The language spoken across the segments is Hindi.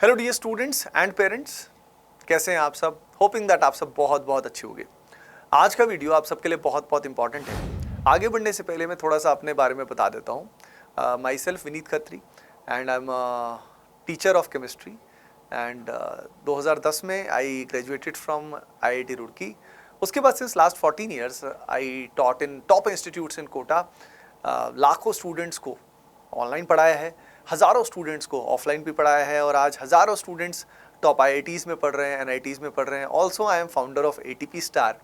Hello dear students and parents, कैसे हैं आप सब। होपिंग दैट आप सब बहुत बहुत अच्छे होंगे। आज का वीडियो आप सबके लिए बहुत बहुत इंपॉर्टेंट है। आगे बढ़ने से पहले मैं थोड़ा सा अपने बारे में बता देता हूँ। Myself Vineet Khatri and I am teacher of chemistry and 2010 में I graduated from IIT Roorkee. उसके बाद since last 14 years I taught in top institutes in Kota. लाखों स्टूडेंट्स को ऑनलाइन पढ़ाया है, हज़ारों स्टूडेंट्स को ऑफलाइन भी पढ़ाया है और आज हज़ारों स्टूडेंट्स टॉप IITs में पढ़ रहे हैं, NITs में पढ़ रहे हैं। Also I am founder of ATP star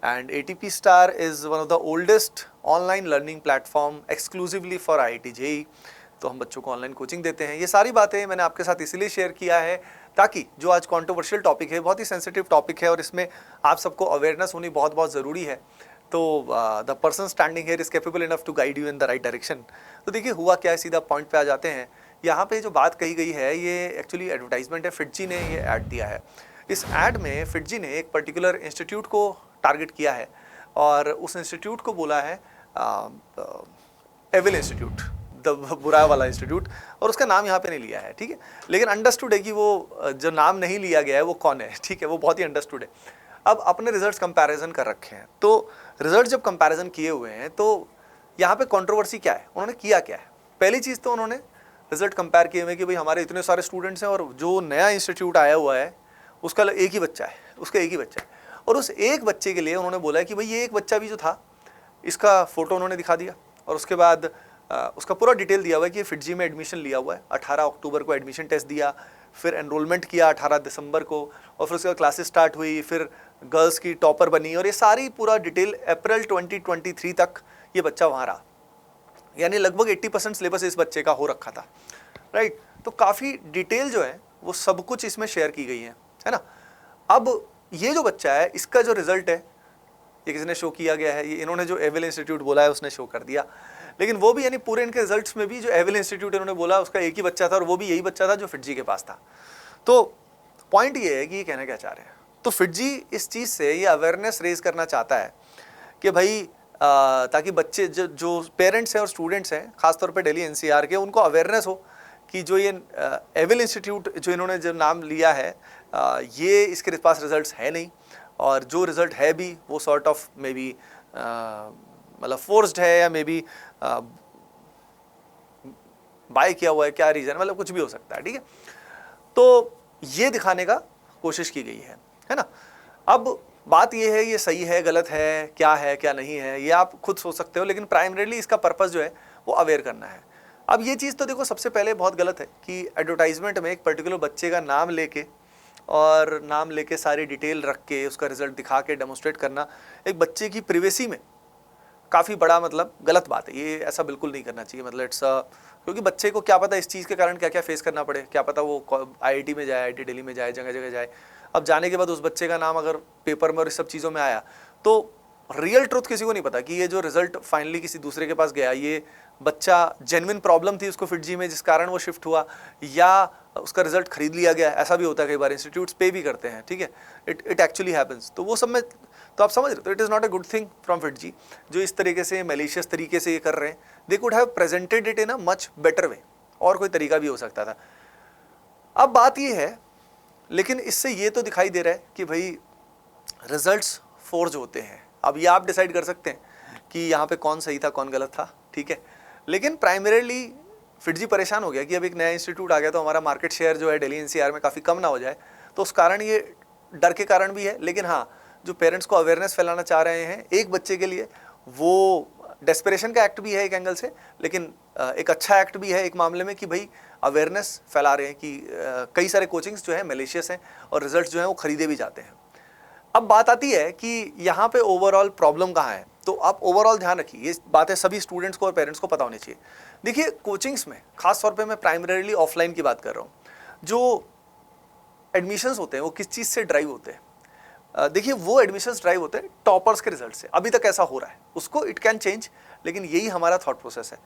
and ATP star is one of the oldest online learning platform exclusively for IIT JEE। तो हम बच्चों को ऑनलाइन कोचिंग देते हैं। ये सारी बातें मैंने आपके साथ इसीलिए शेयर किया है ताकि जो आज कॉन्ट्रोवर्शियल टॉपिक है, बहुत ही सेंसिटिव टॉपिक है और इसमें आप सबको अवेयरनेस होनी बहुत बहुत ज़रूरी है। तो the person standing here is capable enough to guide you in the right direction. तो देखिए हुआ क्या है, सीधा पॉइंट पे आ जाते हैं। यहाँ पे जो बात कही गई है ये एक्चुअली एडवर्टाइजमेंट है। फिटजी ने ये ऐड दिया है। इस ऐड में फिटजी ने एक पर्टिकुलर इंस्टीट्यूट को टारगेट किया है और उस इंस्टीट्यूट को बोला है एविल इंस्टीट्यूट, द बुरा वाला इंस्टीट्यूट, और उसका नाम यहाँ पे नहीं लिया है, ठीक है। लेकिन अंडरस्टूड है कि वो जो नाम नहीं लिया गया है वो कौन है, ठीक है, वो बहुत ही अंडरस्टूड है। अब अपने रिजल्ट्स कंपैरिजन कर रखे हैं, तो रिजल्ट जब कंपैरिजन किए हुए हैं तो यहाँ पे कंट्रोवर्सी क्या है, उन्होंने किया क्या है। पहली चीज़ तो उन्होंने रिजल्ट कंपेयर किए हुए कि भाई हमारे इतने सारे स्टूडेंट्स हैं और जो नया इंस्टीट्यूट आया हुआ है उसका एक ही बच्चा है, उसका एक ही बच्चा है, और उस एक बच्चे के लिए उन्होंने बोला है कि भाई ये एक बच्चा भी जो था इसका फ़ोटो उन्होंने दिखा दिया और उसके बाद उसका पूरा डिटेल दिया हुआ है कि फिटजी में एडमिशन लिया हुआ है। 18 अक्टूबर को एडमिशन टेस्ट दिया, फिर एनरोलमेंट किया 18 दिसंबर को, और फिर उसके बाद क्लासेस स्टार्ट हुई, फिर गर्ल्स की टॉपर बनी, और ये सारी पूरा डिटेल अप्रैल 2023 तक ये बच्चा वहाँ रहा। यानी लगभग 80% सिलेबस इस बच्चे का हो रखा था, राइट। तो काफ़ी डिटेल जो है वो सब कुछ इसमें शेयर की गई है ना। अब ये जो बच्चा है इसका जो रिजल्ट है ये किसी ने शो किया गया है, ये इन्होंने जो एविल इंस्टीट्यूट बोला है उसने शो कर दिया। लेकिन वो भी यानी पूरे इनके रिजल्ट्स में भी जो एविल इंस्टीट्यूट इन्होंने बोला उसका एक ही बच्चा था और वो भी यही बच्चा था जो फिटजी के पास था। तो पॉइंट ये है कि ये कहना क्या चाह रहे हैं। तो फिटजी इस चीज़ से ये अवेयरनेस रेज करना चाहता है कि भाई ताकि बच्चे जो पेरेंट्स हैं और स्टूडेंट्स हैं, खासतौर पे दिल्ली NCR के, उनको अवेयरनेस हो कि जो ये एविल इंस्टीट्यूट जो इन्होंने जो नाम लिया है ये इसके पास रिजल्ट्स है नहीं, और जो रिज़ल्ट है भी वो सॉर्ट ऑफ मे बी मतलब फोर्स्ड है या मे बी बाय किया हुआ है, क्या रीज़न, मतलब कुछ भी हो सकता है, ठीक है। तो ये दिखाने का कोशिश की गई है ना। अब बात ये है ये सही है गलत है क्या नहीं है ये आप खुद सोच सकते हो, लेकिन प्राइमरीली इसका पर्पस जो है वो अवेयर करना है। अब ये चीज़ तो देखो सबसे पहले बहुत गलत है कि एडवर्टाइजमेंट में एक पर्टिकुलर बच्चे का नाम लेके सारी डिटेल रख के उसका रिजल्ट दिखा के डेमोस्ट्रेट करना एक बच्चे की प्रिवेसी में काफ़ी बड़ा मतलब गलत बात है। ये ऐसा बिल्कुल नहीं करना चाहिए। मतलब क्योंकि बच्चे को क्या पता इस चीज़ के कारण क्या क्या फेस करना पड़े, क्या पता वो IIT में जाए, IIT दिल्ली में जाए, जगह जगह जाए। अब जाने के बाद उस बच्चे का नाम अगर पेपर में और इस सब चीज़ों में आया तो रियल ट्रुथ किसी को नहीं पता कि ये जो रिजल्ट फाइनली किसी दूसरे के पास गया, ये बच्चा जेन्युइन प्रॉब्लम थी उसको फिटजी में जिस कारण वो शिफ्ट हुआ, या उसका रिजल्ट खरीद लिया गया। ऐसा भी होता है, कई बार इंस्टीट्यूट्स पे भी करते हैं, ठीक है। It actually happens. तो वो सब में तो आप समझ रहे हो, तो it is not a good thing from FIITJEE जो इस तरीके से मैलिशियस तरीके से ये कर रहे हैं। They could have presented it in a much better way, और कोई तरीका भी हो सकता था। अब बात ये है, लेकिन इससे ये तो दिखाई दे रहा है कि भाई रिजल्ट्स फोर्ज होते हैं। अब ये आप डिसाइड कर सकते हैं कि यहाँ पे कौन सही था कौन गलत था, ठीक है। लेकिन प्राइमरीली फिटजी परेशान हो गया कि अब एक नया इंस्टीट्यूट आ गया तो हमारा मार्केट शेयर जो है दिल्ली NCR में काफ़ी कम ना हो जाए, तो उस कारण ये डर के कारण भी है। लेकिन हाँ, जो पेरेंट्स को अवेयरनेस फैलाना चाह रहे हैं एक बच्चे के लिए, वो डेस्परेशन का एक्ट भी है एक एंगल से, लेकिन एक अच्छा एक्ट भी है एक मामले में कि भाई अवेयरनेस फैला रहे हैं कि कई सारे कोचिंग्स जो है मैलिशियस हैं और रिजल्ट्स जो हैं वो खरीदे भी जाते हैं। अब बात आती है कि यहाँ पे ओवरऑल प्रॉब्लम कहाँ है। तो आप ओवरऑल ध्यान रखिए, ये बातें सभी स्टूडेंट्स को और पेरेंट्स को पता होनी चाहिए। देखिए कोचिंग्स में खास तौर पे मैं प्राइमरीली ऑफलाइन की बात कर रहा हूँ, जो एडमिशन्स होते हैं वो किस चीज़ से ड्राइव होते हैं। देखिए वो एडमिशन्स ड्राइव होते हैं टॉपर्स के रिजल्ट से। अभी तक ऐसा हो रहा है, उसको इट कैन चेंज, लेकिन यही हमारा थॉट प्रोसेस है।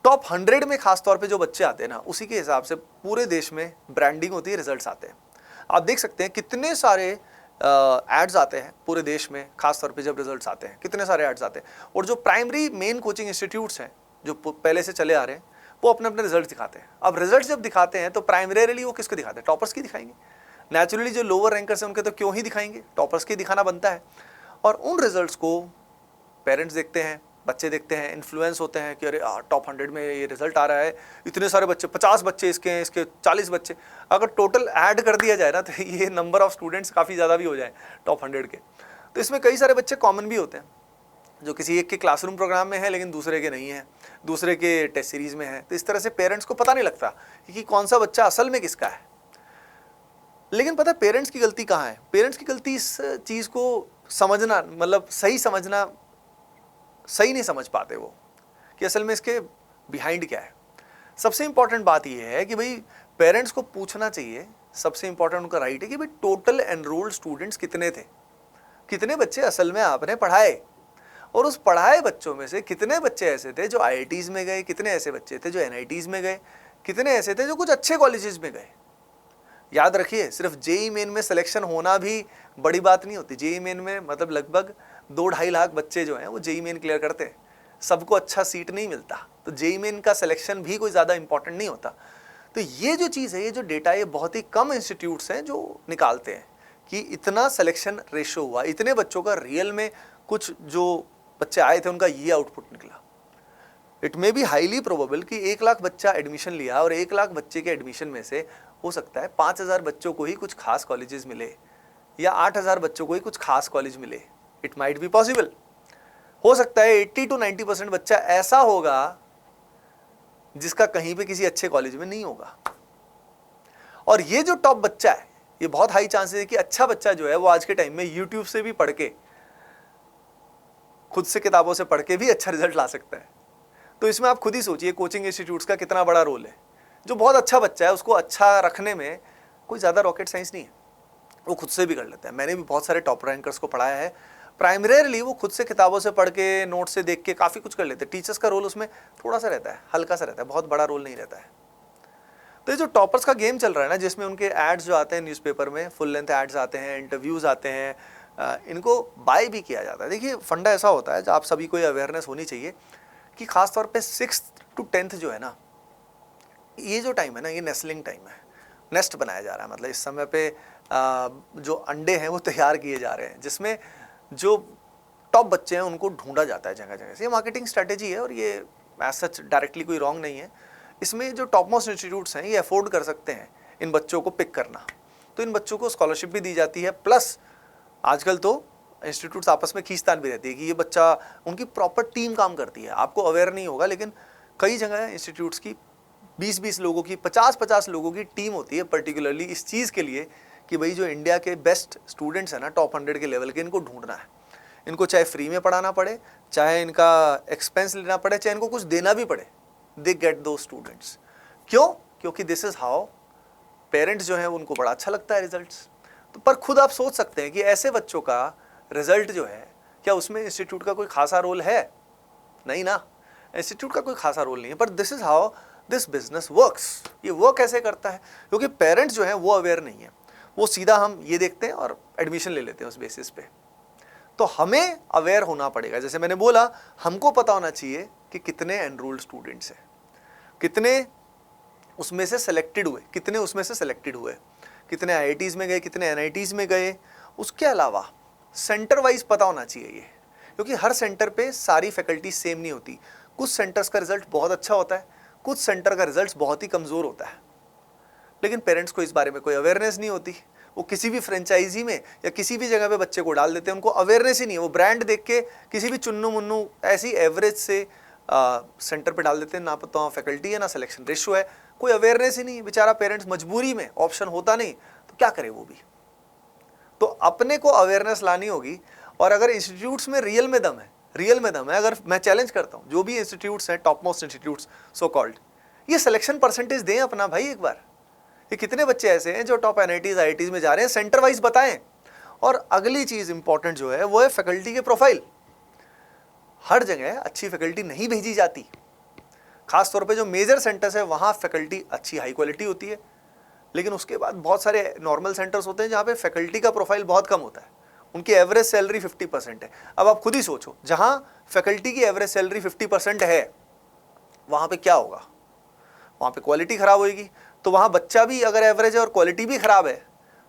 टॉप 100 में खास तौर पे जो बच्चे आते हैं ना, उसी के हिसाब से पूरे देश में ब्रांडिंग होती है, रिजल्ट्स आते हैं। आप देख सकते हैं कितने सारे एड्स आते हैं पूरे देश में, खास तौर पे जब रिजल्ट्स आते हैं कितने सारे एड्स आते हैं। और जो प्राइमरी मेन कोचिंग इंस्टीट्यूट्स हैं जो पहले से चले आ रहे हैं वो अपने अपने रिजल्ट दिखाते हैं। अब रिजल्ट जब दिखाते हैं तो प्राइमरीली वो किसको दिखाते हैं? टॉपर्स की दिखाएंगे। नेचुरली जो लोअर रैंकर्स हैं उनके तो क्यों ही दिखाएंगे, टॉपर्स की दिखाना बनता है। और उन रिजल्ट्स को पेरेंट्स देखते हैं, बच्चे देखते हैं, इन्फ्लुएंस होते हैं कि अरे टॉप 100 में ये रिजल्ट आ रहा है, इतने सारे बच्चे, 50 बच्चे इसके हैं, इसके 40 बच्चे। अगर टोटल ऐड कर दिया जाए ना तो ये नंबर ऑफ स्टूडेंट्स काफ़ी ज़्यादा भी हो जाए टॉप 100 के। तो इसमें कई सारे बच्चे कॉमन भी होते हैं जो किसी एक के क्लासरूम प्रोग्राम में है लेकिन दूसरे के नहीं है, दूसरे के टेस्ट सीरीज में है। तो इस तरह से पेरेंट्स को पता नहीं लगता कि कौन सा बच्चा असल में किसका है। लेकिन पता है पेरेंट्स की गलती कहाँ है? पेरेंट्स की गलती इस चीज़ को समझना, मतलब सही समझना, सही नहीं समझ पाते वो कि असल में इसके बिहाइंड क्या है। सबसे इंपॉर्टेंट बात यह है कि भाई पेरेंट्स को पूछना चाहिए, सबसे इंपॉर्टेंट उनका राइट है कि भाई टोटल एनरोल्ड स्टूडेंट्स कितने थे, कितने बच्चे असल में आपने पढ़ाए, और उस पढ़ाए बच्चों में से कितने बच्चे ऐसे थे जो IITs में गए, कितने ऐसे बच्चे थे जो NITs में गए, कितने ऐसे थे जो कुछ अच्छे कॉलेजेस में गए। याद रखिए सिर्फ जेई मेन में सिलेक्शन होना भी बड़ी बात नहीं होती। जेई मेन में मतलब लगभग 2-2.5 लाख बच्चे जो हैं वो जेई मेन क्लियर करते हैं, सबको अच्छा सीट नहीं मिलता। तो जेई मेन का सिलेक्शन भी कोई ज़्यादा इंपॉर्टेंट नहीं होता। तो ये जो चीज़ है, ये जो डेटा, ये बहुत ही कम इंस्टीट्यूट्स हैं जो निकालते हैं कि इतना सिलेक्शन रेशो हुआ, इतने बच्चों का रियल में कुछ जो बच्चे आए थे उनका ये आउटपुट निकला। It may be highly probable कि 1 लाख बच्चा एडमिशन लिया और 1 लाख बच्चे के एडमिशन में से हो सकता है 5,000 बच्चों को ही कुछ खास कॉलेजेस मिले या 8,000 बच्चों को ही कुछ खास कॉलेज मिले। It might be possible. हो सकता है 80 to 90% बच्चा ऐसा होगा जिसका कहीं पे किसी अच्छे कॉलेज में नहीं होगा। और ये जो टॉप बच्चा है, ये बहुत हाई चांसेस है कि अच्छा बच्चा जो है वो आज के टाइम में यूट्यूब से भी पढ़ के, खुद से किताबों से पढ़ के भी अच्छा रिजल्ट ला सकता है। तो इसमें आप खुद ही सोचिए कोचिंग इंस्टीट्यूट्स का कितना बड़ा रोल है। जो बहुत अच्छा बच्चा है उसको अच्छा रखने में कोई ज़्यादा रॉकेट साइंस नहीं है, वो खुद से भी कर लेता है। मैंने भी बहुत सारे टॉप रैंकर्स को पढ़ाया है, प्राइमरीली वो खुद से किताबों से पढ़ के, नोट से देख के काफ़ी कुछ कर लेते हैं। टीचर्स का रोल उसमें थोड़ा सा रहता है, हल्का सा रहता है, बहुत बड़ा रोल नहीं रहता है। तो ये जो टॉपर्स का गेम चल रहा है ना, जिसमें उनके एड्स जो आते हैं न्यूज़पेपर में, फुल लेंथ एड्स आते हैं, इंटरव्यूज़ आते हैं, इनको बाय भी किया जाता है। देखिए फंडा ऐसा होता है, जो आप सभी को ये अवेयरनेस होनी चाहिए कि खासतौर पे 6th to 10th जो है ना, ये जो टाइम है ना, ये नेस्लिंग टाइम है, नेस्ट बनाया जा रहा है। मतलब इस समय पे जो अंडे हैं वो तैयार किए जा रहे हैं, जिसमें जो टॉप बच्चे हैं उनको ढूंढा जाता है जगह जगह से। ये मार्केटिंग स्ट्रेटेजी है और ये एज सच डायरेक्टली कोई रॉन्ग नहीं है। इसमें जो टॉप मोस्ट इंस्टीट्यूट्स हैं ये अफोर्ड कर सकते हैं इन बच्चों को पिक करना, तो इन बच्चों को स्कॉलरशिप भी दी जाती है। प्लस आजकल तो इंस्टीट्यूट्स आपस में खींचतान भी रहती है कि ये बच्चा, उनकी प्रॉपर टीम काम करती है। आपको अवेयर नहीं होगा लेकिन कई जगह इंस्टीट्यूट्स की 20-20 लोगों की, 50-50 लोगों की टीम होती है पर्टिकुलरली इस चीज़ के लिए कि भाई जो इंडिया के बेस्ट स्टूडेंट्स हैं ना, टॉप 100 के लेवल के, इनको ढूंढना है। इनको चाहे फ्री में पढ़ाना पड़े, चाहे इनका एक्सपेंस लेना पड़े, चाहे इनको कुछ देना भी पड़े, दे गेट दो स्टूडेंट्स। क्यों? क्योंकि दिस इज़ हाउ पेरेंट्स जो हैं उनको बड़ा अच्छा लगता है रिजल्ट्स। तो पर खुद आप सोच सकते हैं कि ऐसे बच्चों का रिजल्ट जो है, क्या उसमें इंस्टीट्यूट का कोई खासा रोल है? नहीं ना, इंस्टीट्यूट का कोई खासा रोल नहीं है। पर this is how this business works. ये वर्क कैसे करता है? क्योंकि पेरेंट्स जो हैं वो अवेयर नहीं है, वो सीधा हम ये देखते हैं और एडमिशन ले लेते हैं उस बेसिस पे। तो हमें अवेयर होना पड़ेगा। जैसे मैंने बोला, हमको पता होना चाहिए कि कितने एनरोल्ड स्टूडेंट्स हैं, कितने उसमें से सेलेक्टेड हुए, कितने उसमें से सेलेक्टेड हुए, कितने IITs में गए, कितने NITs में गए। उसके अलावा सेंटर वाइज पता होना चाहिए ये, क्योंकि हर सेंटर पे सारी फैकल्टी सेम नहीं होती। कुछ सेंटर्स का रिजल्ट बहुत अच्छा होता है, कुछ सेंटर का रिजल्ट बहुत ही कमज़ोर होता है। लेकिन पेरेंट्स को इस बारे में कोई अवेयरनेस नहीं होती। वो किसी भी फ्रेंचाइजी में या किसी भी जगह पे बच्चे को डाल देते हैं, उनको अवेयरनेस ही नहीं है। वो ब्रांड देख के किसी भी चुन्नू मुन्नू ऐसी एवरेज से सेंटर पे डाल देते हैं, ना पता फैकल्टी है ना सिलेक्शन रेशो है, कोई अवेयरनेस ही नहीं। बेचारा पेरेंट्स मजबूरी में, ऑप्शन होता नहीं तो क्या करे वो भी। तो अपने को अवेयरनेस लानी होगी। और अगर इंस्टीट्यूट्स में रियल में दम है, रियल में दम है, अगर मैं चैलेंज करता हूँ जो भी इंस्टीट्यूट्स हैं, top most institutes so called, ये सिलेक्शन परसेंटेज दें अपना भाई एक बार। ये कितने बच्चे ऐसे हैं जो टॉप NITs IITs में जा रहे हैं, सेंटर वाइज बताएं। और अगली चीज़ इंपॉर्टेंट जो है वो है फैकल्टी के प्रोफाइल। हर जगह अच्छी फैकल्टी नहीं भेजी जाती, खास तौर पे जो मेजर सेंटर्स है वहाँ फैकल्टी अच्छी हाई क्वालिटी होती है। लेकिन उसके बाद बहुत सारे नॉर्मल सेंटर्स होते हैं जहाँ पे फैकल्टी का प्रोफाइल बहुत कम होता है, उनकी एवरेज सैलरी 50% है। अब आप खुद ही सोचो, जहाँ फैकल्टी की एवरेज सैलरी 50% है वहाँ पे क्या होगा? वहाँ पे क्वालिटी ख़राब होगी। तो वहाँ बच्चा भी अगर एवरेज है और क्वालिटी भी ख़राब है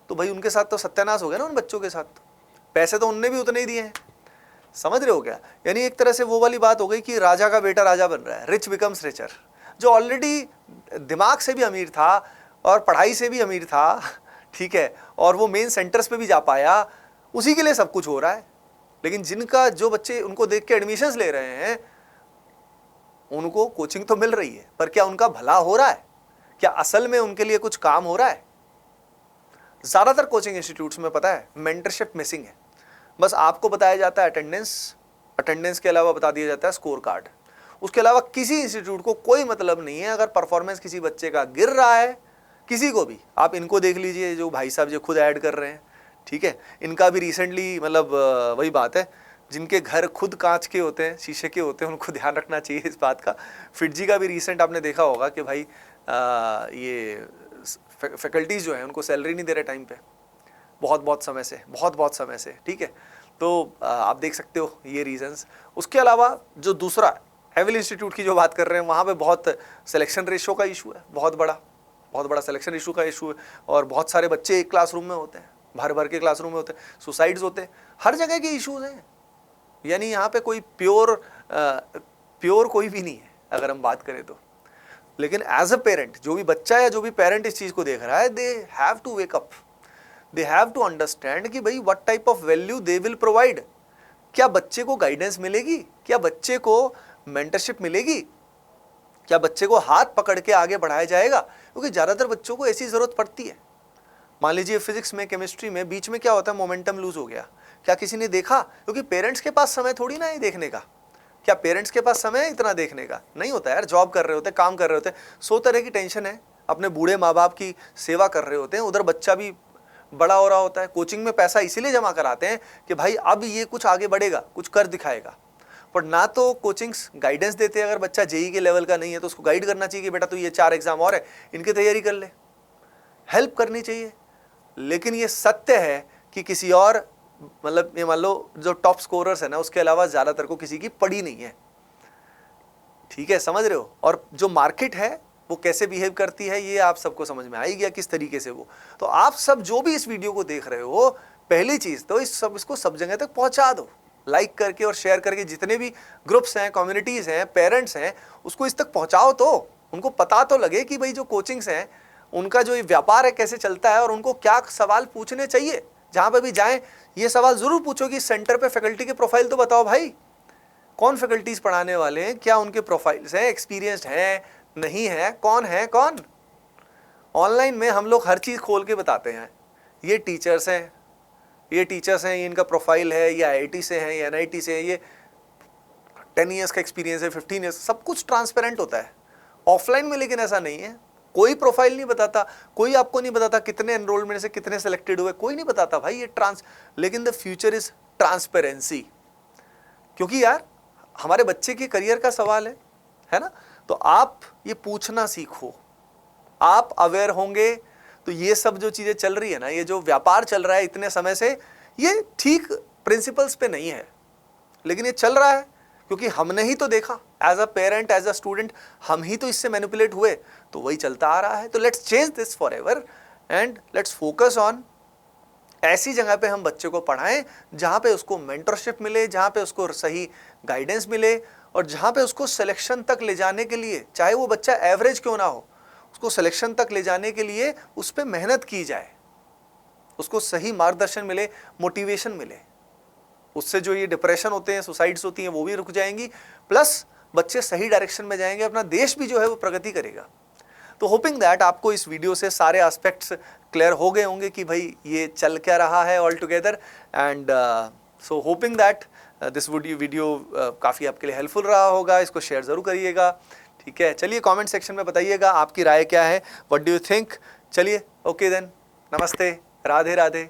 तो भाई उनके साथ तो सत्यानाश हो गया ना, उन बच्चों के साथ। पैसे तो उनने भी उतने ही दिए हैं, समझ रहे हो क्या? यानी एक तरह से वो वाली बात हो गई कि राजा का बेटा राजा बन रहा है, रिच बिकम्स रिचर। जो ऑलरेडी दिमाग से भी अमीर था और पढ़ाई से भी अमीर था, ठीक है, और वो मेन सेंटर्स पे भी जा पाया, उसी के लिए सब कुछ हो रहा है। लेकिन जिनका जो बच्चे उनको देख के एडमिशन्स ले रहे हैं, उनको कोचिंग तो मिल रही है, पर क्या उनका भला हो रहा है? क्या असल में उनके लिए कुछ काम हो रहा है? ज़्यादातर कोचिंग इंस्टीट्यूट्स में पता है मेंटरशिप मिसिंग है। बस आपको बताया जाता है अटेंडेंस के अलावा बता दिया जाता है स्कोर कार्ड। उसके अलावा किसी इंस्टीट्यूट को कोई मतलब नहीं है अगर परफॉर्मेंस किसी बच्चे का गिर रहा है, किसी को भी। आप इनको देख लीजिए, जो भाई साहब जो खुद ऐड कर रहे हैं, ठीक है, इनका भी रिसेंटली मतलब वही बात है, जिनके घर खुद कांच के होते हैं, शीशे के होते हैं, उनको ध्यान रखना चाहिए इस बात का। फिटजी का भी रिसेंट आपने देखा होगा कि भाई ये फैकल्टीज़ जो हैं उनको सैलरी नहीं दे रहे टाइम पे, बहुत समय से, ठीक है। तो आप देख सकते हो ये रीजंस। उसके अलावा जो दूसरा हेविल इंस्टीट्यूट की जो बात कर रहे हैं, वहाँ पे बहुत सिलेक्शन रेशो का इशू है, बहुत बड़ा सिलेक्शन इशू का इशू है, और बहुत सारे बच्चे एक क्लासरूम में होते हैं, भर के क्लासरूम में होते हैं, सुसाइड्स होते हैं, हर जगह के इश्यूज हैं। यानी यहाँ पे कोई प्योर कोई भी नहीं है अगर हम बात करें तो। लेकिन एज अ पेरेंट, जो भी बच्चा या जो भी पेरेंट इस चीज़ को देख रहा है, they have to wake up, they have to understand कि भाई what type of value they will provide. क्या बच्चे को गाइडेंस मिलेगी? क्या बच्चे को मेंटरशिप मिलेगी? क्या बच्चे को हाथ पकड़ के आगे बढ़ाया जाएगा? क्योंकि ज़्यादातर बच्चों को ऐसी ज़रूरत पड़ती है। मान लीजिए फिजिक्स में, केमिस्ट्री में बीच में क्या होता है, मोमेंटम लूज हो गया, क्या किसी ने देखा? क्योंकि पेरेंट्स के पास समय थोड़ी ना है देखने का। क्या पेरेंट्स के पास समय है इतना देखने का? नहीं होता यार, जॉब कर रहे होते, काम कर रहे होते, 100 तरह की टेंशन है, अपने बूढ़े माँ बाप की सेवा कर रहे होते हैं, उधर बच्चा भी बड़ा हो रहा होता है। कोचिंग में पैसा इसीलिए जमा कराते हैं कि भाई अब ये कुछ आगे बढ़ेगा, कुछ कर दिखाएगा। पर ना तो कोचिंग्स गाइडेंस देते हैं, अगर बच्चा जेई के लेवल का नहीं है तो उसको गाइड करना चाहिए कि बेटा तू ये 4 एग्जाम और है, इनकी तैयारी कर ले, हेल्प करनी चाहिए। लेकिन ये सत्य है कि किसी और, मतलब ये मान लो जो टॉप स्कोरर्स है ना, उसके अलावा ज़्यादातर को किसी की पड़ी नहीं है, ठीक है, समझ रहे हो? और जो मार्केट है वो कैसे बिहेव करती है ये आप सबको समझ में आ ही गया किस तरीके से वो। तो आप सब जो भी इस वीडियो को देख रहे हो, पहली चीज़ तो इसको सब जगह तक पहुंचा दो, लाइक करके और शेयर करके। जितने भी ग्रुप्स हैं, कम्युनिटीज़ हैं, पेरेंट्स हैं, उसको इस तक पहुँचाओ, तो उनको पता तो लगे कि भाई जो कोचिंग्स हैं उनका जो ये व्यापार है कैसे चलता है, और उनको क्या सवाल पूछने चाहिए। जहाँ पे भी जाएं ये सवाल ज़रूर पूछो कि सेंटर पे फैकल्टी के प्रोफाइल तो बताओ भाई, कौन फैकल्टीज़ पढ़ाने वाले हैं, क्या उनके प्रोफाइल्स हैं, एक्सपीरियंस्ड हैं नहीं है, कौन है कौन। ऑनलाइन में हम लोग हर चीज़ खोल के बताते हैं, ये टीचर्स हैं, ये इनका प्रोफाइल है, ये IIT से हैं, ये NIT से हैं, ये 10 ईयर्स का एक्सपीरियंस है, 15 ईयर्स, सब कुछ ट्रांसपेरेंट होता है। ऑफलाइन में लेकिन ऐसा नहीं है, कोई प्रोफाइल नहीं बताता, कोई आपको नहीं बताता कितने एनरोलमेंट से कितने सेलेक्टेड हुए, कोई नहीं बताता भाई ये लेकिन द फ्यूचर इज ट्रांसपेरेंसी। क्योंकि यार हमारे बच्चे के करियर का सवाल है ना। तो आप ये पूछना सीखो, आप अवेयर होंगे तो ये सब जो चीज़ें चल रही है ना, ये जो व्यापार चल रहा है इतने समय से, ये ठीक प्रिंसिपल्स पे नहीं है, लेकिन ये चल रहा है क्योंकि हमने ही तो देखा, as a parent, as a student, हम ही तो इससे मैनिपुलेट हुए, तो वही चलता आ रहा है। तो let's change this for ever and let's focus on ऐसी जगह पे हम बच्चे को पढ़ाएं जहाँ पे उसको मेंटरशिप मिले, जहाँ पे उसको सही गाइडेंस मिले, और जहाँ पे उसको सिलेक्शन तक ले जाने के लिए, चाहे वो बच्चा एवरेज क्यों ना हो, उसको सिलेक्शन तक ले जाने के लिए उस पर मेहनत की जाए, उसको सही मार्गदर्शन मिले, मोटिवेशन मिले। उससे जो ये डिप्रेशन होते हैं, सुसाइड्स होती हैं, वो भी रुक जाएंगी, प्लस बच्चे सही डायरेक्शन में जाएंगे, अपना देश भी जो है वो प्रगति करेगा। तो होपिंग दैट आपको इस वीडियो से सारे एस्पेक्ट्स क्लियर हो गए होंगे कि भाई ये चल क्या रहा है all together, and so hoping that this video काफ़ी आपके लिए हेल्पफुल रहा होगा। इसको शेयर ज़रूर करिएगा, ठीक है। चलिए कमेंट सेक्शन में बताइएगा आपकी राय क्या है, व्हाट डू यू थिंक। चलिए ओके देन, नमस्ते, राधे राधे।